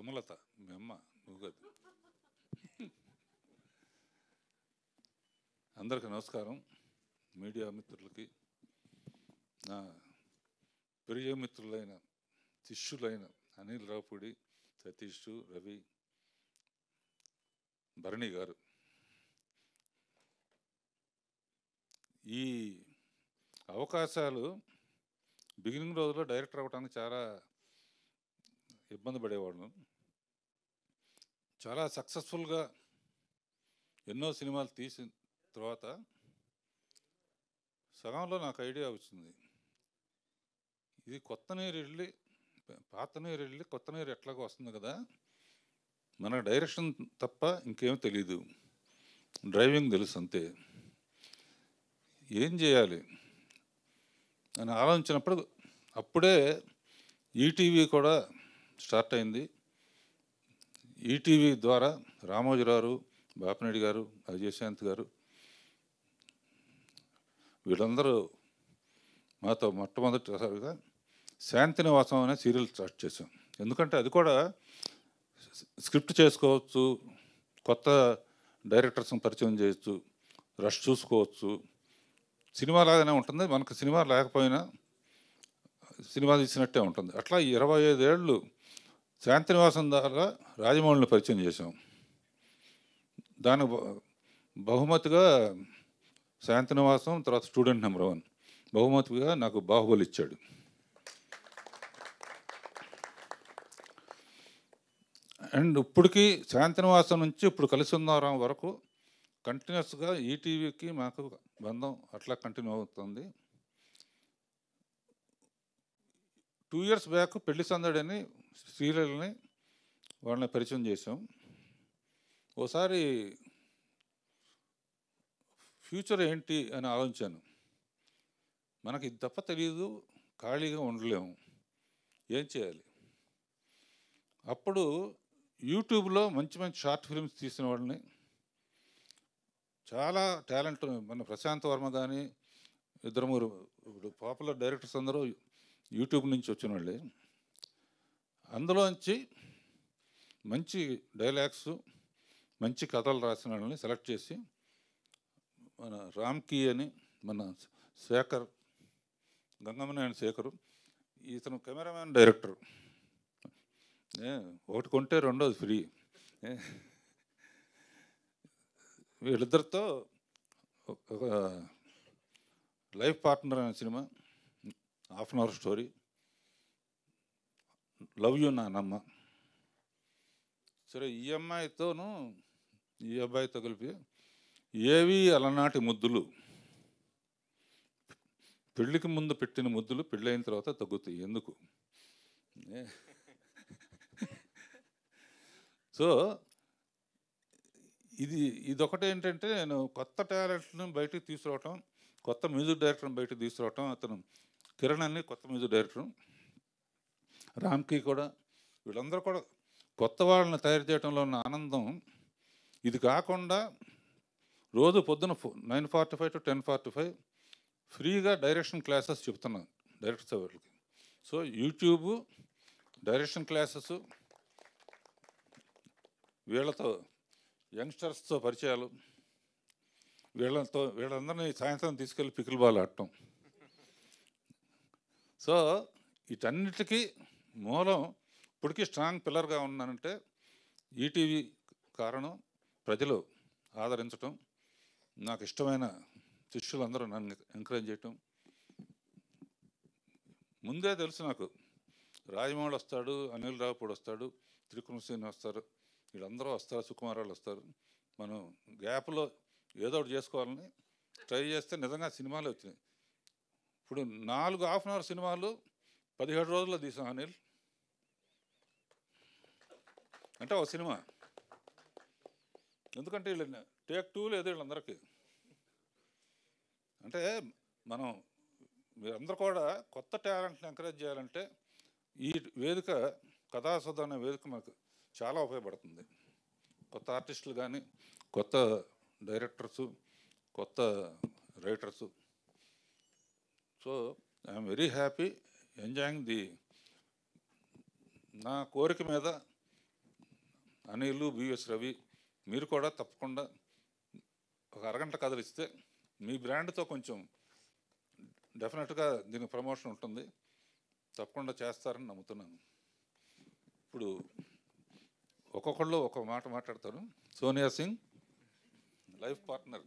సుమలత మీ అమ్మ నువ్వు కాదు. అందరికీ నమస్కారం. మీడియా మిత్రులకి, నా ప్రియ మిత్రులైన శిష్యులైన అనిల్ రావుపూడి, సతీష్, రవి, భరణి గారు, ఈ అవకాశాలు బిగినింగ్ రోజుల్లో డైరెక్టర్ అవ్వడానికి చాలా ఇబ్బంది పడేవాడు. చాలా సక్సెస్ఫుల్గా ఎన్నో సినిమాలు తీసిన తర్వాత సగంలో నాకు ఐడియా వచ్చింది, ఇది కొత్త నీరు వెళ్ళి పాత నీరు వెళ్ళి కొత్త నీరు ఎట్లాగో వస్తుంది కదా, మన డైరెక్షన్ తప్ప ఇంకేం తెలీదు, డ్రైవింగ్ తెలుసు అంతే, ఏం చేయాలి అని ఆలోచించినప్పుడు అప్పుడే ఈటీవీ కూడా స్టార్ట్ అయింది. ఈటీవీ ద్వారా రామోజీరావు, బాపినేడి గారు, అజయశాంత్ గారు వీళ్ళందరూ మాతో మొట్టమొదటిసారిగా శాంతినివాసం అనే సీరియల్ స్టార్ట్ చేసాం. ఎందుకంటే అది కూడా స్క్రిప్ట్ చేసుకోవచ్చు, కొత్త డైరెక్టర్స్ని పరిచయం చేయొచ్చు, రష్ చూసుకోవచ్చు, సినిమా లాగానే ఉంటుంది. మనకు సినిమా లేకపోయినా సినిమా తీసినట్టే ఉంటుంది. అట్లా 25 ఏళ్ళు శాంతినివాసం ద్వారా రాజమౌళిని పరిచయం చేసాం. దానికి బహుమతిగా శాంతినివాసం, తర్వాత స్టూడెంట్ నెంబర్ 1 బహుమతిగా నాకు బాహుబలి ఇచ్చాడు. అండ్ ఇప్పటికీ శాంతినివాసం నుంచి ఇప్పుడు కలిసి ఉన్నారం వరకు కంటిన్యూస్గా ఈటీవీకి మాకు బంధం అట్లా కంటిన్యూ అవుతుంది. 2 years బ్యాక్ పెళ్లి సందడి అని సీరియల్ని వాళ్ళని పరిచయం చేసాం. ఓసారి ఫ్యూచర్ ఏంటి అని ఆలోచించాను. మనకి ఇది తప్ప తెలియదు, ఖాళీగా ఉండలేము, ఏం చేయాలి? అప్పుడు యూట్యూబ్లో మంచి మంచి షార్ట్ ఫిల్మ్స్ తీసిన వాళ్ళని, చాలా టాలెంట్, మన ప్రశాంత్ వర్మ కానీ, 2-3 ఇప్పుడు పాపులర్ డైరెక్టర్స్ అందరూ యూట్యూబ్ నుంచి వచ్చిన వాళ్ళే. అందులోంచి మంచి డైలాగ్స్, మంచి కథలు రాసిన వాళ్ళని సెలెక్ట్ చేసి, మన రామ్కీ అని, మన శేఖర్, గంగమనేని శేఖరు, ఇతను కెమెరామ్యాన్ డైరెక్టర్, ఒకటి కొంటే రెండోది ఫ్రీ, వీళ్ళిద్దరితో ఒక లైఫ్ పార్ట్నర్ అనే cinema, 1/2 hour story, love you నానమ్మ. సరే, ఈ అమ్మాయితోనూ ఈ అబ్బాయితో కలిపి ఏవి అలనాటి ముద్దులు, పెళ్ళికి ముందు పెట్టిన ముద్దులు పెళ్ళైన తర్వాత తగ్గుతాయి ఎందుకు? సో ఇదొకటి ఏంటంటే, నేను కొత్త టాలెంట్ని బయటికి తీసుకురావటం, కొత్త మ్యూజిక్ డైరెక్టర్ని బయటకు తీసుకురావటం. అతను కిరణ్ అని కొత్త మ్యూజిక్ డైరెక్టర్, రామ్కీ కూడా, వీళ్ళందరూ కూడా కొత్త వాళ్ళని తయారు చేయడంలో ఉన్న ఆనందం. ఇది కాకుండా రోజు పొద్దున 9:45 to 10:45 ఫ్రీగా డైరెక్షన్ క్లాసెస్ చెప్తున్నాను డైరెక్టర్స్ వాళ్ళకి. సో యూట్యూబ్ డైరెక్షన్ క్లాసెస్, వీళ్ళతో యంగ్స్టర్స్తో పరిచయాలు, వీళ్ళందరినీ సాయంత్రం తీసుకెళ్ళి పికిల్ బాల్ ఆడటం. సో వీటన్నిటికీ మూలం, ఇప్పటికీ స్ట్రాంగ్ పిల్లర్గా ఉన్నానంటే ఈటీవీ కారణం, ప్రజలు ఆదరించటం, నాకు ఇష్టమైన శిష్యులందరూ నన్ను ఎంకరేజ్ చేయటం. ముందే తెలుసు నాకు, రాజమౌళి వస్తాడు, అనిల్ రావుపూడి వస్తాడు, త్రికృష్ణ శ్రీని వస్తారు, వీళ్ళందరూ వస్తారు, సుకుమారాలు వస్తారు, మనం గ్యాప్లో ఏదో ఒకటి చేసుకోవాలని ట్రై చేస్తే నిజంగా సినిమాలు వచ్చినాయి. ఇప్పుడు 4 1/2 hour సినిమాలు 17 రోజుల్లో తీసాం అనిల్, అంటే ఒక సినిమా. ఎందుకంటే వీళ్ళు టేక్ 2 లేదు వీళ్ళందరికీ. అంటే మనం మీరందరూ కూడా కొత్త టాలెంట్ని ఎంకరేజ్ చేయాలంటే ఈ వేదిక, కథాసౌధ అనే వేదిక మనకు చాలా ఉపయోగపడుతుంది. కొత్త ఆర్టిస్టులు కానీ, కొత్త డైరెక్టర్సు, కొత్త writers. So I'm very happy, enjoying the. నా కోరిక మీద అనిల్, బిఎస్ రవి, మీరు కూడా తప్పకుండా ఒక అరగంట కథలు ఇస్తే మీ బ్రాండ్తో కొంచెం డెఫినెట్గా దీనికి ప్రమోషన్ ఉంటుంది, తప్పకుండా చేస్తారని నమ్ముతున్నాను. ఇప్పుడు ఒక్కొక్కళ్ళు ఒక్కొక్క మాట మాట్లాడతారు. Sonia Singh life partner.